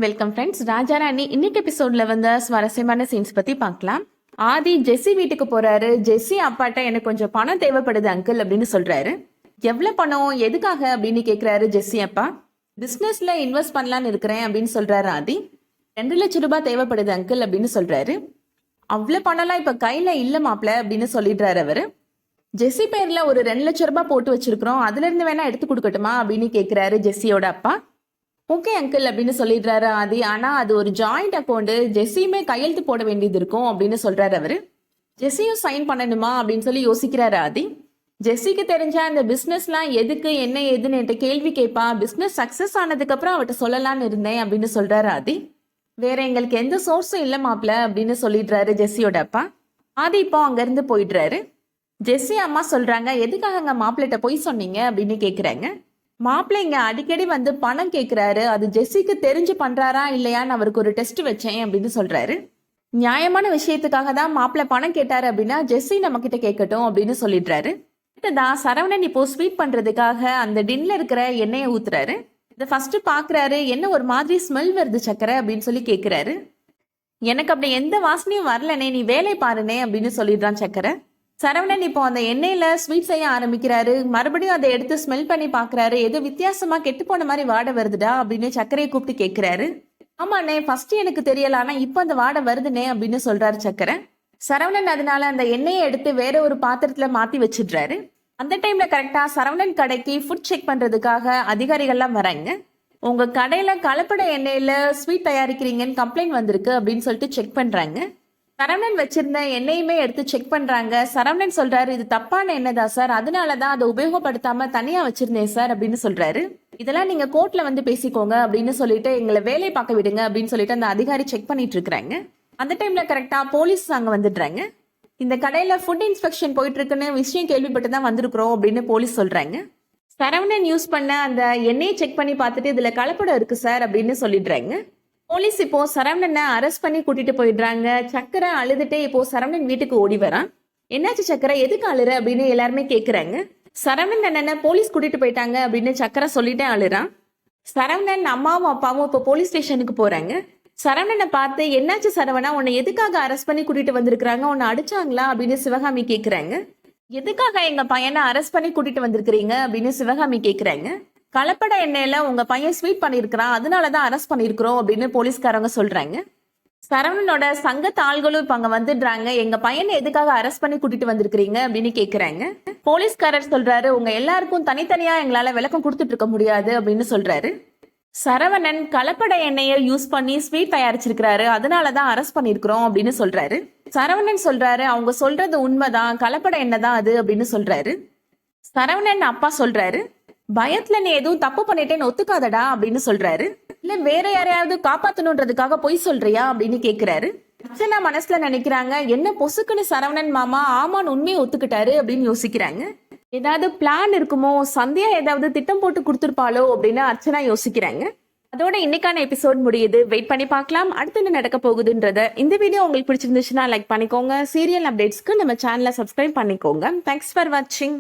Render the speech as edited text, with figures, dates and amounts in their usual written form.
Welcome friends. Raja Rani இன்னைக்கு எபிசோட்ல வந்த சுவாரஸ்யமான சீன்ஸ் பத்தி பார்க்கலாம். ஆதி ஜெஸ்ஸி வீட்டுக்கு போறாரு. ஜெஸ்ஸி அப்பாட்ட எனக்கு கொஞ்சம் பணம் தேவைப்படுது அங்கிள் அப்படின்னு சொல்றாரு. எவ்வளவு பணம், எதுக்காக அப்படின்னு கேக்குறாரு ஜெஸ்ஸி அப்பா. பிசினஸ்ல இன்வெஸ்ட் பண்ணலான்னு இருக்கிறேன் அப்படின்னு சொல்றாரு ஆதி. 2 லட்சம் ரூபாய் தேவைப்படுது அங்கிள் அப்படின்னு சொல்றாரு. அவ்வளவு பணம்லாம் இப்ப கையில இல்ல மாப்ள அப்படின்னு சொல்லிடுறாரு அவரு. ஜெஸ்ஸி பேர்ல ஒரு 2 லட்சம் ரூபாய் போட்டு வச்சிருக்கிறோம், அதுல இருந்து வேணா எடுத்து கொடுக்கட்டுமா அப்படின்னு கேக்குறாரு ஜெஸ்ஸியோட அப்பா. ஓகே அங்கிள் அப்படின்னு சொல்லிடுறாரு ஆதி. ஆனா அது ஒரு ஜாயிண்ட் அக்கௌண்ட், ஜெஸ்ஸியுமே கையெழுத்து போட வேண்டியது இருக்கும் அப்படின்னு சொல்றாரு அவரு. ஜெஸ்ஸியும் சைன் பண்ணணுமா அப்படின்னு சொல்லி யோசிக்கிறாரு ஆதி. ஜெஸ்ஸிக்கு தெரிஞ்ச அந்த பிசினஸ்லாம் எதுக்கு என்ன ஏதுன்னு என்கிட்ட கேள்வி கேட்பா, பிசினஸ் சக்சஸ் ஆனதுக்கு அப்புறம் அவட்ட சொல்லலான்னு இருந்தேன் அப்படின்னு சொல்றாரு ஆதி. வேற எங்களுக்கு எந்த சோர்ஸும் இல்ல மாப்ள அப்படின்னு சொல்லிடுறாரு ஜெஸ்ஸியோட அப்பா. ஆதி இப்போ அங்க இருந்து போயிடுறாரு. ஜெஸ்ஸி அம்மா சொல்றாங்க, எதுக்காக அங்க மாப்பிள்ளைட்ட போய் சொன்னீங்க அப்படின்னு கேக்குறாங்க. மாப்பிள்ளை இங்க அடிக்கடி வந்து பணம் கேட்கிறாரு, அது ஜெஸ்ஸிக்கு தெரிஞ்சு பண்றாரா இல்லையான்னு அவருக்கு ஒரு டெஸ்ட் வச்சேன் அப்படின்னு சொல்றாரு. நியாயமான விஷயத்துக்காக தான் மாப்பிள்ளை பணம் கேட்டாரு அப்படின்னா ஜெஸ்ஸி நம்ம கிட்ட கேட்கட்டும் அப்படின்னு சொல்லிடுறாரு. தான் சரவணன் இப்போ ஸ்வீட் பண்றதுக்காக அந்த டின்ல இருக்கிற எண்ணெயை ஊத்துறாரு. இதை ஃபர்ஸ்ட் பாக்குறாரு. என்ன ஒரு மாதிரி ஸ்மெல் வருது சக்கரை அப்படின்னு சொல்லி கேட்கிறாரு. எனக்கு அப்படி எந்த வாசனையும் வரலனே, நீ வேலை பாருனே அப்படின்னு சொல்லிடுறான் சக்கரை. சரவணன் இப்போ அந்த எண்ணெயில ஸ்வீட் செய்ய ஆரம்பிக்கிறாரு. மறுபடியும் அதை எடுத்து ஸ்மெல் பண்ணி பாக்குறாரு. ஏதோ வித்தியாசமா கெட்டு போன மாதிரி வாடை வருதுடா அப்படின்னு சக்கரையை கூப்பிட்டு கேட்கிறாரு. ஆமாண்ணே, ஃபர்ஸ்ட் எனக்கு தெரியல, ஆனா இப்போ அந்த வாடை வருதுனே அப்படின்னு சொல்றாரு சக்கரை. சரவணன் அதனால அந்த எண்ணெயை எடுத்து வேற ஒரு பாத்திரத்துல மாத்தி வச்சிடுறாரு. அந்த டைம்ல கரெக்டா சரவணன் கடைக்கு ஃபுட் செக் பண்றதுக்காக அதிகாரிகள்லாம் வராங்க. உங்க கடையில கலப்பட எண்ணெயில ஸ்வீட் தயாரிக்கிறீங்கன்னு கம்ப்ளைண்ட் வந்திருக்கு அப்படின்னு சொல்லிட்டு செக் பண்றாங்க. சரவணன் வச்சிருந்த எண்ணெயுமே எடுத்து செக் பண்றாங்க. சரவணன் சொல்றாரு, இது தப்பான எண்ணெய் சார், அதனாலதான் அதை உபயோகப்படுத்தாம தனியா வச்சிருந்தேன் சார் அப்படின்னு சொல்றாரு. இதெல்லாம் நீங்க கோர்ட்ல வந்து பேசிக்கோங்க அப்படின்னு சொல்லிட்டு எங்களை வேலை பார்க்க விடுங்க அப்படின்னு சொல்லிட்டு அந்த அதிகாரி செக் பண்ணிட்டு இருக்காங்க. அந்த டைம்ல கரெக்டா போலீஸ் அங்க வந்துடுறாங்க. இந்த கடையில ஃபுட் இன்ஸ்பெக்ஷன் போயிட்டு இருக்குன்னு விஷயம் கேள்விப்பட்டு தான் வந்திருக்கிறோம் அப்படின்னு போலீஸ் சொல்றாங்க. சரவணன் யூஸ் பண்ண அந்த எண்ணெயை செக் பண்ணி பார்த்துட்டு இதுல கலப்படம் இருக்கு சார் அப்படின்னு சொல்லிடுறாங்க. போலீஸ் இப்போ சரவணனை அரெஸ்ட் பண்ணி கூட்டிட்டு போயிடுறாங்க. சக்கரை அழுதுட்டே இப்போ சரவணன் வீட்டுக்கு ஓடி வரான். என்னாச்சு சக்கரை, எதுக்கு அழுற அப்படின்னு எல்லாருமே கேக்குறாங்க. சரவணன் அண்ணனை போலீஸ் கூட்டிட்டு போயிட்டாங்க அப்படின்னு சக்கரை சொல்லிட்டே அழுறான். சரவணன் அம்மாவும் அப்பாவும் இப்போ போலீஸ் ஸ்டேஷனுக்கு போறாங்க. சரவணனை பார்த்து, என்னாச்சு சரவணா, உன்னை எதுக்காக அரெஸ்ட் பண்ணி கூட்டிட்டு வந்திருக்காங்க, உன்னை அடிச்சாங்களா அப்படின்னு சிவகாமி கேக்குறாங்க. எதுக்காக எங்க பையனை அரெஸ்ட் பண்ணி கூட்டிட்டு வந்திருக்கிறீங்க அப்படின்னு சிவகாமி கேக்குறாங்க. கலப்பட எண்ணெயில உங்க பையன் ஸ்வீட் பண்ணிருக்கிறான், அதனாலதான் அரெஸ்ட் பண்ணிருக்கிறோம் அப்படின்னு போலீஸ்காரங்க சொல்றாங்க. சரவணனோட சங்கத்து ஆள்களும் இப்ப அங்க வந்துடுறாங்க. எங்க பையனை எதுக்காக அரெஸ்ட் பண்ணி கூட்டிட்டு வந்திருக்கிறீங்க அப்படின்னு கேக்குறாங்க. போலீஸ்காரர் சொல்றாரு, உங்க எல்லாருக்கும் தனித்தனியா எங்களால விளக்கம் கொடுத்துட்டு இருக்க முடியாது அப்படின்னு சொல்றாரு. சரவணன் கலப்பட எண்ணெயை யூஸ் பண்ணி ஸ்வீட் தயாரிச்சிருக்கிறாரு, அதனாலதான் அரெஸ்ட் பண்ணிருக்கிறோம் அப்படின்னு சொல்றாரு. சரவணன் சொல்றாரு, அவங்க சொல்றது உண்மைதான், கலப்பட எண்ணெய் தான் அது அப்படின்னு சொல்றாரு. சரவணன் அப்பா சொல்றாரு, பயத்துல நீ எதுவும் தப்பு பண்ணிட்டேன்னு ஒத்துக்காதடா அப்படின்னு சொல்றாரு. இல்ல வேற யாரையாவது காப்பாத்தணுன்றதுக்காக பொய் சொல்றியா அப்படின்னு கேக்குறாரு. அர்ச்சனா மனசுல நினைக்கிறாங்க, என்ன பொசுக்குன்னு சரவணன் மாமா ஆமான்னு உண்மையை ஒத்துக்கிட்டாரு அப்படின்னு யோசிக்கிறாங்க. ஏதாவது பிளான் இருக்குமோ, சந்தியா ஏதாவது திட்டம் போட்டு கொடுத்துருப்பாளோ அப்படின்னு அர்ச்சனா யோசிக்கிறாங்க. அதோட இன்னைக்கான எபிசோட் முடியுது. வெயிட் பண்ணி பார்க்கலாம் அடுத்து என்ன நடக்க போகுதுன்றத. இந்த வீடியோ உங்களுக்கு பிடிச்சிருந்துச்சுன்னா லைக் பண்ணிக்கோங்க. சீரியல் அப்டேட்ஸ்க்கு நம்ம சேனலை சப்ஸ்கிரைப் பண்ணிக்கோங்க. தேங்க்ஸ் ஃபார் வாட்சிங்.